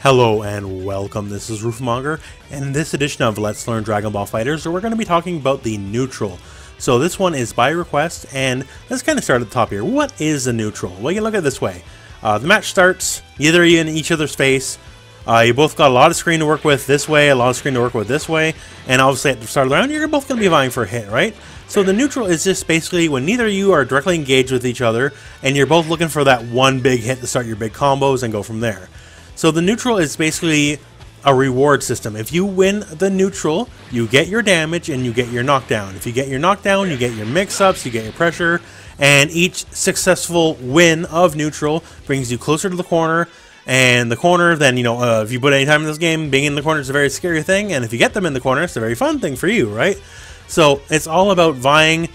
Hello and welcome, this is Rooflemonger, and in this edition of Let's Learn Dragon Ball FighterZ, we're going to be talking about the neutral. So this one is by request, and let's kind of start at the top here. What is a neutral? Well, you can look at it this way. The match starts, either you in each other's face, you both got a lot of screen to work with this way, a lot of screen to work with this way, and obviously at the start of the round, you're both going to be vying for a hit, right? So the neutral is just basically when neither of you are directly engaged with each other, and you're both looking for that one big hit to start your big combos and go from there. So the neutral is basically a reward system. If you win the neutral, you get your damage and you get your knockdown. If you get your knockdown, you get your mix-ups, you get your pressure, and each successful win of neutral brings you closer to the corner. And the corner, then, if you put any time in this game, being in the corner is a very scary thing, and if you get them in the corner, it's a very fun thing for you, right? So it's all about vying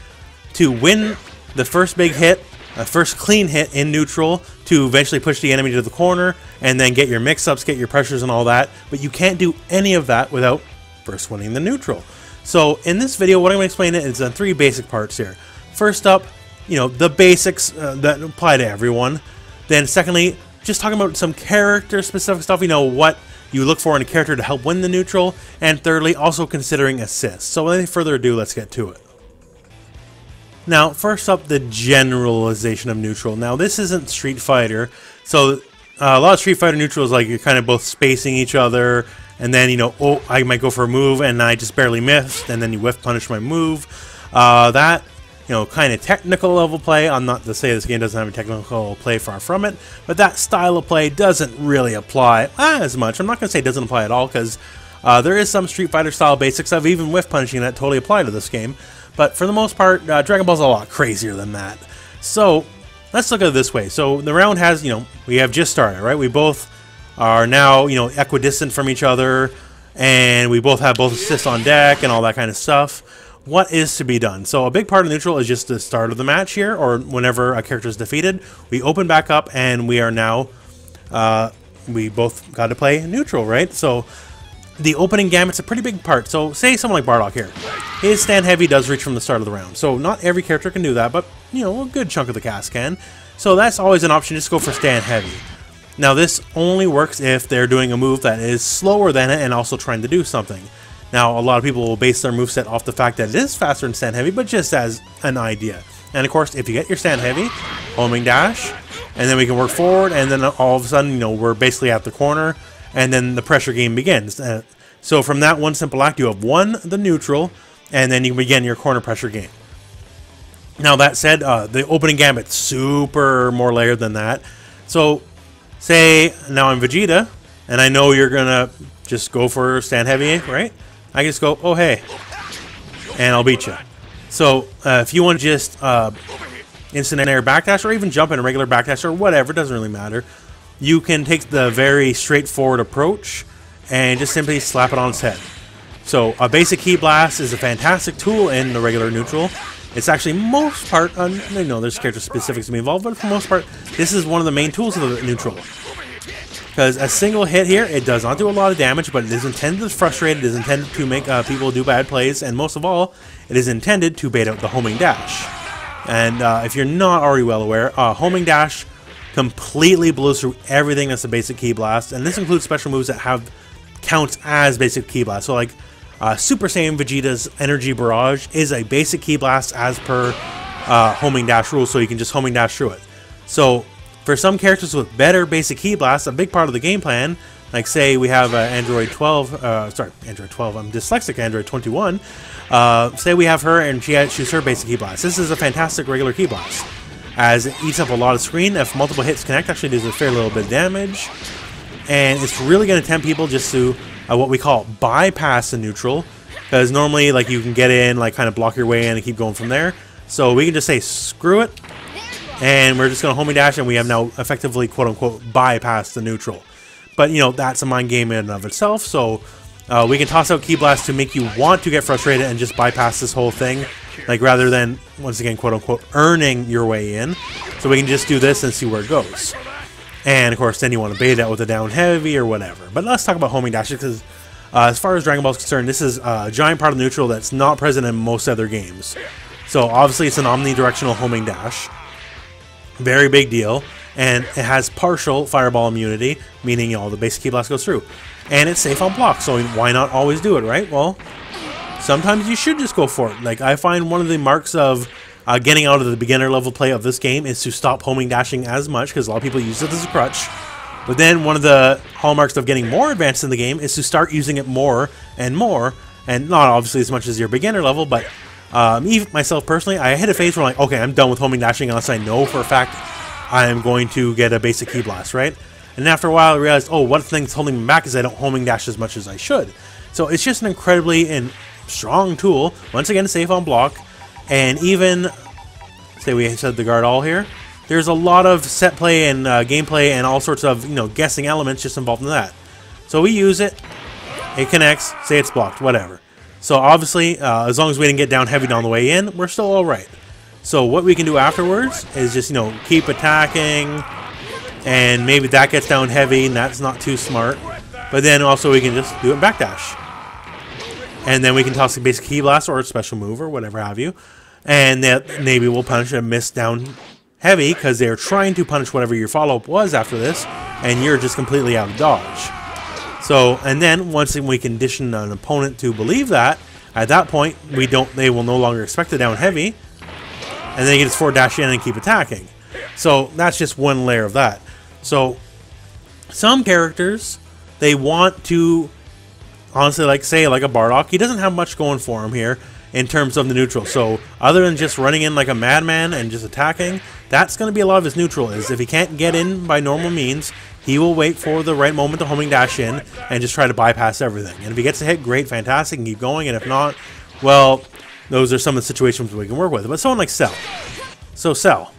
to win the first big hit, a first clean hit in neutral, to eventually push the enemy to the corner, and then get your mix-ups, get your pressures and all that. But you can't do any of that without first winning the neutral. So in this video, what I'm going to explain it is on three basic parts here. First up, the basics that apply to everyone. Then secondly, just talking about some character-specific stuff, what you look for in a character to help win the neutral. And thirdly, also considering assists. So without any further ado, let's get to it. Now, first up, the generalization of neutral. Now, this isn't Street Fighter, so a lot of Street Fighter neutral is like you're kind of both spacing each other, and then, oh, I might go for a move, and I just barely missed, and then you whiff punish my move. That, kind of technical level play. I'm not to say this game doesn't have a technical play, far from it, but that style of play doesn't really apply as much. I'm not going to say it doesn't apply at all, because there is some Street Fighter style basics of even whiff punishing that totally apply to this game. But for the most part, Dragon Ball's a lot crazier than that. So let's look at it this way. So the round has, we have just started, right? We both are now, equidistant from each other, and we both have both assists on deck and all that kind of stuff. What is to be done? So a big part of neutral is just the start of the match here, or whenever a character is defeated, we open back up, and we are now, we both got to play neutral, right? So the opening gambit's a pretty big part. So say someone like Bardock here. His stand heavy does reach from the start of the round. So not every character can do that, but, a good chunk of the cast can. So that's always an option, just go for stand heavy. Now this only works if they're doing a move that is slower than it and also trying to do something. Now a lot of people will base their moveset off the fact that it is faster than stand heavy, but just as an idea. And of course, if you get your stand heavy, homing dash, and then we can work forward, and then all of a sudden, we're basically at the corner, and then the pressure game begins. So from that one simple act, you have won the neutral, and then you begin your corner pressure game. Now that said, the opening gambit's super more layered than that. So say now I'm Vegeta, and I know you're gonna just go for stand heavy, right? I can just go, oh hey, and I'll beat you. So if you want to just instant air backdash, or even jump in a regular backdash, or whatever, it doesn't really matter. You can take the very straightforward approach and just simply slap it on its head. So a basic key blast is a fantastic tool in the regular neutral. It's actually most part, there's character specifics to be involved, but for the most part, this is one of the main tools of the neutral. Because a single hit here, it does not do a lot of damage, but it is intended to frustrate, it is intended to make people do bad plays, and most of all, it is intended to bait out the homing dash. And if you're not already well aware, homing dash completely blows through everything that's a basic key blast, and this includes special moves that have counts as basic key blast. So like Super Saiyan Vegeta's Energy Barrage is a basic key blast as per homing dash rules, so you can just homing dash through it. So for some characters with better basic key blasts, a big part of the game plan, like say we have Android 12, I'm dyslexic, Android 21, say we have her and she's her basic key blast. This is a fantastic regular key blast, as it eats up a lot of screen. If multiple hits connect, actually does a fair little bit of damage. And it's really going to tempt people just to what we call bypass the neutral, because normally like you can get in, like kind of block your way in and keep going from there. So we can just say screw it, and we're just going to homing dash, and we have now effectively quote unquote bypassed the neutral. But that's a mind game in and of itself. So we can toss out key blasts to make you want to get frustrated and just bypass this whole thing, like rather than once again quote unquote earning your way in. So we can just do this and see where it goes. And of course, then you want to bait it out with a down heavy or whatever. But let's talk about homing dash, because as far as Dragon Ball is concerned, this is a giant part of neutral that's not present in most other games. So obviously, it's an omnidirectional homing dash. Very big deal. and it has partial fireball immunity, meaning, you know, the basic Ki Blast goes through. And it's safe on block, so why not always do it, right? Well, sometimes you should just go for it. Like, I find one of the marks of getting out of the beginner level play of this game is to stop homing dashing as much, because a lot of people use it as a crutch. But then one of the hallmarks of getting more advanced in the game is to start using it more, and not obviously as much as your beginner level, but even myself personally, I hit a phase where I'm like, okay, I'm done with homing dashing unless I know for a fact I am going to get a basic Ki Blast, right? And after a while I realized, oh, one thing that's holding me back is I don't homing dash as much as I should. So it's just an incredibly strong tool. Once again, safe on block, and even, say we said the guard all here, there's a lot of set play and gameplay and all sorts of, you know, guessing elements just involved in that. So we use it, it connects, say it's blocked, whatever. So obviously, as long as we didn't get down heavy on the way in, we're still alright. So what we can do afterwards is just, you know, keep attacking, and maybe that gets down heavy, and that's not too smart. But then also we can just do it backdash. And then we can toss a basic Ki Blast or a special move or whatever have you. And that maybe we'll punish a miss down heavy, because they're trying to punish whatever your follow-up was after this, and you're just completely out of dodge. So, and then once we condition an opponent to believe that, at that point they will no longer expect it down heavy, and then they can just forward dash in and keep attacking. So that's just one layer of that. So some characters, they want to, honestly, like say like a Bardock, he doesn't have much going for him here in terms of the neutral. So other than just running in like a madman and just attacking, that's going to be a lot of his neutral. Is if he can't get in by normal means, he will wait for the right moment to homing dash in and just try to bypass everything. And if he gets a hit, great, fantastic, and keep going. And if not, well, those are some of the situations we can work with. But someone like Cell. So Cell,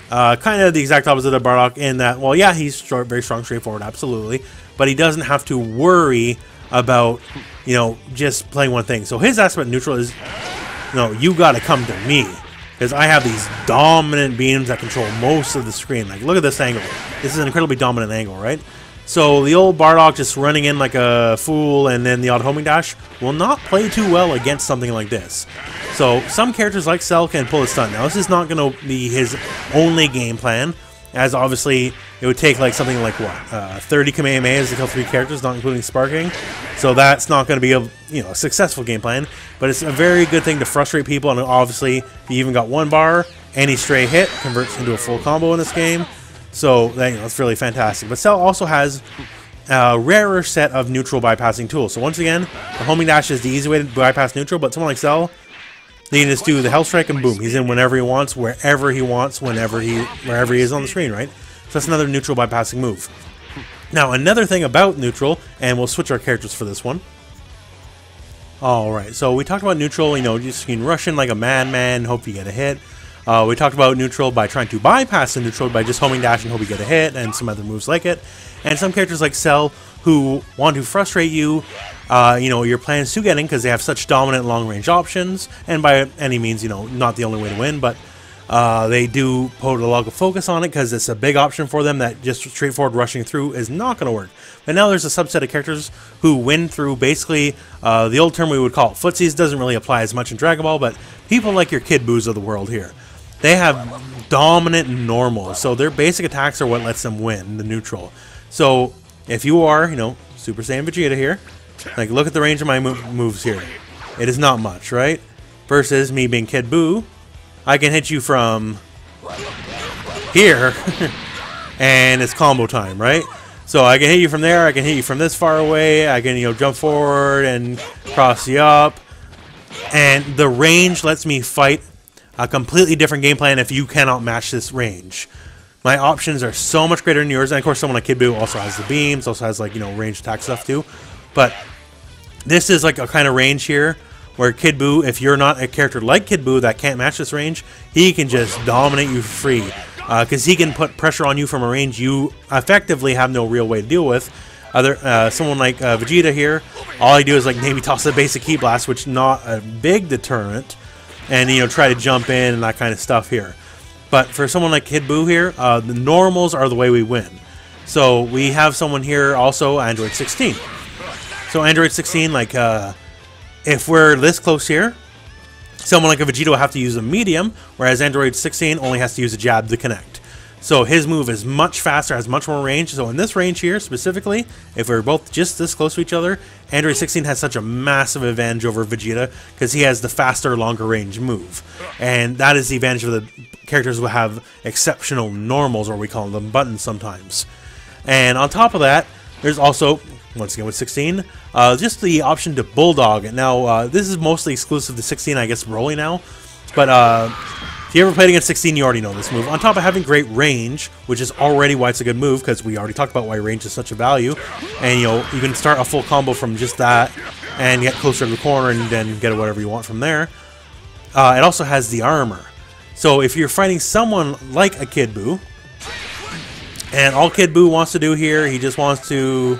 kind of the exact opposite of Bardock in that, well, yeah, he's very strong, straightforward, absolutely, but he doesn't have to worry about, you know, just playing one thing. So his aspect neutral is, you know, you got to come to me, because I have these dominant beams that control most of the screen. Like, look at this angle. This is an incredibly dominant angle, right? So the old Bardock just running in like a fool and then the odd homing dash will not play too well against something like this. So some characters like Cell can pull a stunt. Now this is not going to be his only game plan, as obviously it would take like something like what, 30 Kamehamehas to kill 3 characters, not including sparking. So that's not going to be a successful game plan. But it's a very good thing to frustrate people, and obviously if you even got 1 bar, any stray hit converts into a full combo in this game. So that, it's really fantastic. But Cell also has a rarer set of neutral bypassing tools. So once again, the homing dash is the easy way to bypass neutral, but someone like Cell, they can just do the Hell Strike and boom, he's in whenever he wants, wherever he wants, wherever he is on the screen, right? So that's another neutral bypassing move. Now another thing about neutral, and we'll switch our characters for this one. Alright, so we talked about neutral, you can rush in like a madman, hope you get a hit. We talked about neutral by trying to bypass the neutral by just homing dash and hope you get a hit, and some other moves like it. And some characters like Cell who want to frustrate you, your plans to getting, because they have such dominant long-range options, and by any means, not the only way to win, but they do put a lot of focus on it because it's a big option for them that just straightforward rushing through is not going to work. But now there's a subset of characters who win through basically the old term we would call footsies. Doesn't really apply as much in Dragon Ball, but people like your Kid Boos of the world here. They have dominant normals, so their basic attacks are what lets them win, the neutral. So if you are, Super Saiyan Vegeta here, like look at the range of my moves here. It is not much, right? Versus me being Kid Boo, I can hit you from here, and it's combo time, right? So I can hit you from there, I can hit you from this far away, I can, jump forward and cross you up. And the range lets me fight a completely different game plan if you cannot match this range. My options are so much greater than yours, and of course someone like Kid Boo also has the beams, also has like, range attack stuff too. But this is like a kind of range here where Kid Boo, if you're not a character like Kid Boo that can't match this range, he can just dominate you free. Because he can put pressure on you from a range you effectively have no real way to deal with. Someone like Vegeta here, all I do is like maybe toss a basic Ki Blast, which is not a big deterrent, and try to jump in and that kind of stuff here. But for someone like Kid Boo here, the normals are the way we win. So we have someone here also, Android 16. So Android 16, like if we're this close here, someone like a Vegeta will have to use a medium, whereas Android 16 only has to use a jab to connect. So his move is much faster, has much more range. So in this range here, specifically, if we're both just this close to each other, Android 16 has such a massive advantage over Vegeta because he has the faster, longer range move. And that is the advantage of the characters who have exceptional normals, or we call them buttons sometimes. And on top of that, there's also, once again with 16, just the option to Bulldog. Now, this is mostly exclusive to 16, I guess, Broly now. But if you ever played against 16, you already know this move. On top of having great range, which is already why it's a good move, because we already talked about why range is such a value. And, you know, you can start a full combo from just that and get closer to the corner and then get whatever you want from there. It also has the armor. So if you're fighting someone like a Kid Buu, and all Kid Buu wants to do here, he just wants to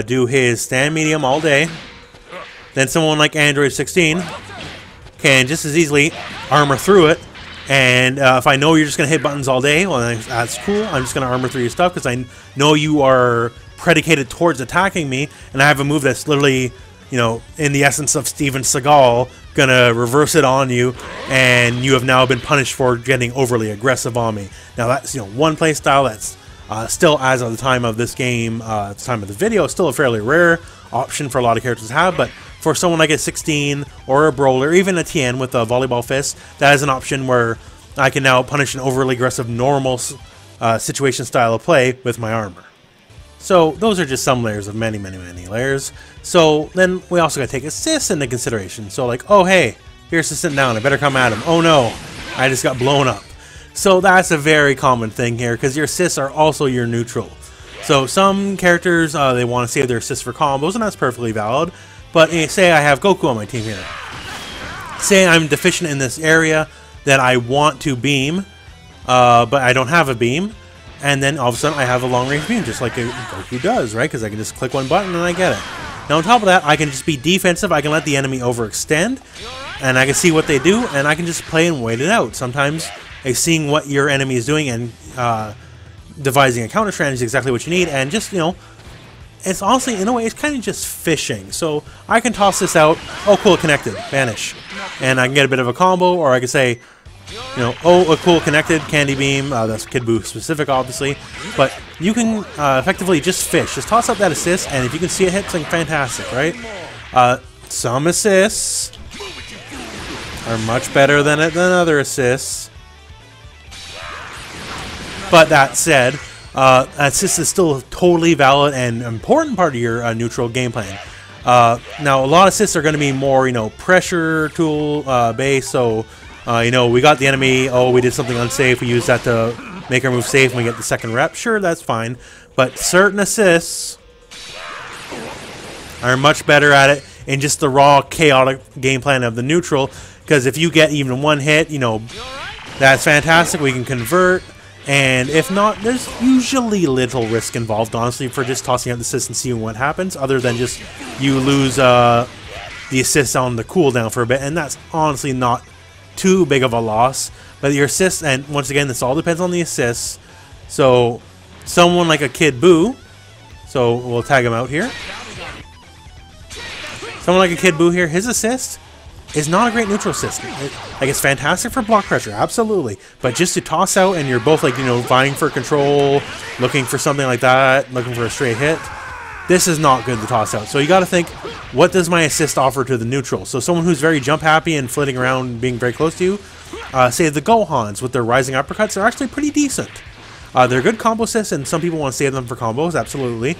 do his stand medium all day, then someone like Android 16 can just as easily armor through it. And if I know you're just going to hit buttons all day, well, that's cool. I'm just going to armor through your stuff because I know you are predicated towards attacking me, and I have a move that's literally, you know, in the essence of Steven Seagal, going to reverse it on you, and you have now been punished for getting overly aggressive on me. Now that's, you know, one play style that's still, as of the time of this game, at the time of the video, still a fairly rare option for a lot of characters to have, but for someone like a 16 or a Brawler, or even a Tien with a volleyball fist, that is an option where I can now punish an overly aggressive normal situation style of play with my armor. So those are just some layers of many, many, many layers. So then we also got to take assists into consideration. So like, oh hey, here's sitting down, I better come at him. Oh no, I just got blown up. So that's a very common thing here, because your assists are also your neutral. So some characters, they want to save their assists for combos, and that's perfectly valid. But say I have Goku on my team here. Say I'm deficient in this area that I want to beam, but I don't have a beam. And then all of a sudden I have a long-range beam, just like Goku does, right? Because I can just click one button and I get it. Now on top of that, I can just be defensive. I can let the enemy overextend, and I can see what they do, and I can just play and wait it out. Sometimes seeing what your enemy is doing and devising a counter strategy is exactly what you need, and just, you know, it's honestly, in a way, it's kind of just fishing. So I can toss this out. Oh, cool, connected. Vanish. And I can get a bit of a combo, or I can say, you know, oh, a cool connected candy beam. That's Kid Buu specific, obviously. But you can effectively just fish. Just toss out that assist, and if you can see it hit, it's fantastic, right? Some assists are much better than other assists. But that said, assist is still a totally valid and important part of your neutral game plan. Now, a lot of assists are going to be more, you know, pressure tool based. So, you know, we got the enemy. Oh, we did something unsafe. We use that to make our move safe, and we get the second rep. Sure, that's fine. But certain assists are much better at it in just the raw, chaotic game plan of the neutral. Because if you get even one hit, you know, that's fantastic. We can convert. And if not, there's usually little risk involved, honestly, for just tossing out the assist and seeing what happens, other than just you lose the assist on the cooldown for a bit, and that's honestly not too big of a loss. But your assists, and once again, this all depends on the assists. So someone like a Kid Buu, so we'll tag him out here. Someone like a Kid Buu here, his assist is not a great neutral assist. Like, it's fantastic for block pressure, absolutely. But just to toss out and you're both, like, you know, vying for control, looking for something like that, looking for a straight hit, this is not good to toss out. So you got to think, what does my assist offer to the neutral? So someone who's very jump happy and flitting around, being very close to you, say the Gohans with their rising uppercuts are actually pretty decent. They're good combo assists, and some people want to save them for combos, absolutely.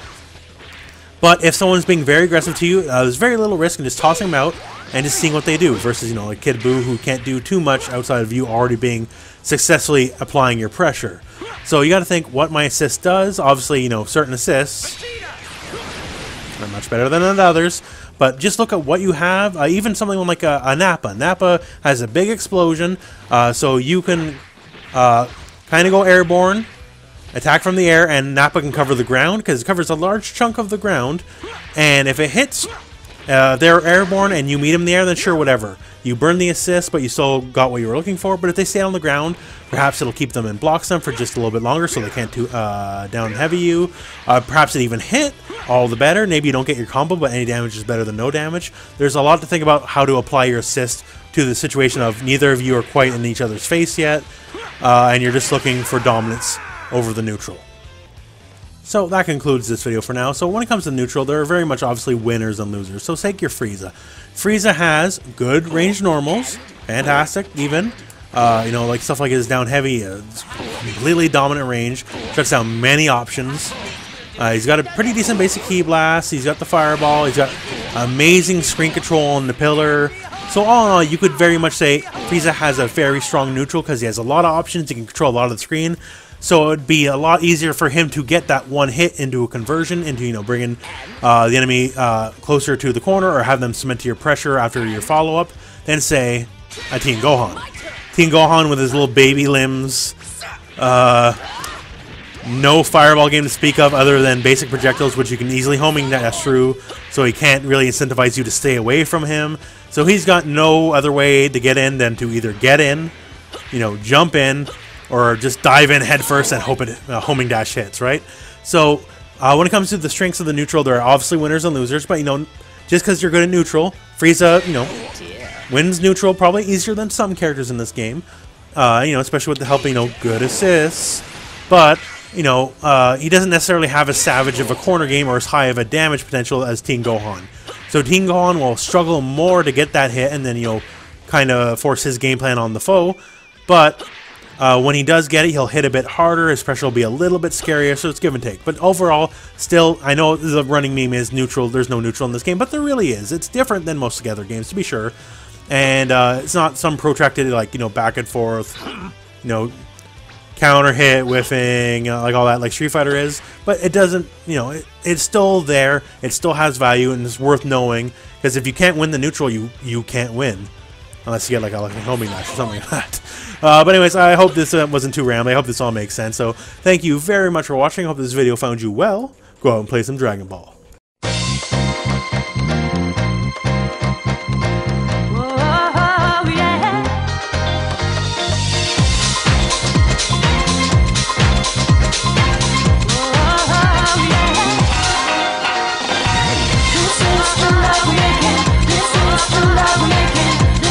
But if someone's being very aggressive to you, there's very little risk in just tossing them out and just seeing what they do, versus, you know, like Kid Buu, who can't do too much outside of you already being successfully applying your pressure. So you got to think what my assist does. Obviously, you know, certain assists are much better than others, but just look at what you have. Even something like a Nappa. Nappa has a big explosion, so you can kind of go airborne, attack from the air, and Nappa can cover the ground because it covers a large chunk of the ground. And if it hits, they're airborne and you meet them in the air, then sure, whatever. You burn the assist, but you still got what you were looking for. But if they stay on the ground, perhaps it'll keep them and blocks them for just a little bit longer so they can't down heavy you. Perhaps it even hit, all the better. Maybe you don't get your combo, but any damage is better than no damage. There's a lot to think about how to apply your assist to the situation of neither of you are quite in each other's face yet, and you're just looking for dominance over the neutral. So that concludes this video for now. So when it comes to neutral, there are very much obviously winners and losers. So take your Frieza. Frieza has good range normals, fantastic even. You know, like stuff like his down heavy, completely dominant range, shuts down many options. He's got a pretty decent basic key blast. He's got the fireball. He's got amazing screen control on the pillar. So all in all, you could very much say Frieza has a very strong neutral because he has a lot of options. He can control a lot of the screen. So it would be a lot easier for him to get that one hit into a conversion, into, you know, bringing the enemy closer to the corner or have them submit to your pressure after your follow-up than, say, a Teen Gohan. Teen Gohan with his little baby limbs. No fireball game to speak of other than basic projectiles, which you can easily homing dash through, so he can't really incentivize you to stay away from him. So he's got no other way to get in than to either get in, you know, jump in, or just dive in head first and hope it homing dash hits, right? So when it comes to the strengths of the neutral, there are obviously winners and losers, but, you know, just because you're good at neutral, Frieza, you know, wins neutral probably easier than some characters in this game, you know, especially with the help, you know, good assists, but, you know, he doesn't necessarily have as savage of a corner game or as high of a damage potential as Teen Gohan. So Teen Gohan will struggle more to get that hit and then, you know, kind of force his game plan on the foe, but when he does get it, he'll hit a bit harder, his pressure will be a little bit scarier, so it's give and take. But overall, still, I know the running meme is neutral, there's no neutral in this game, but there really is. It's different than most of the other games, to be sure. And it's not some protracted, like, you know, back and forth, you know, counter hit, whiffing, like all that, like Street Fighter is. But it doesn't, you know, it's still there, it still has value, and it's worth knowing, because if you can't win the neutral, you can't win. Unless you get like a homing dash or something like that. But anyways, I hope this wasn't too rambling. I hope this all makes sense. So thank you very much for watching. I hope this video found you well. Go out and play some Dragon Ball.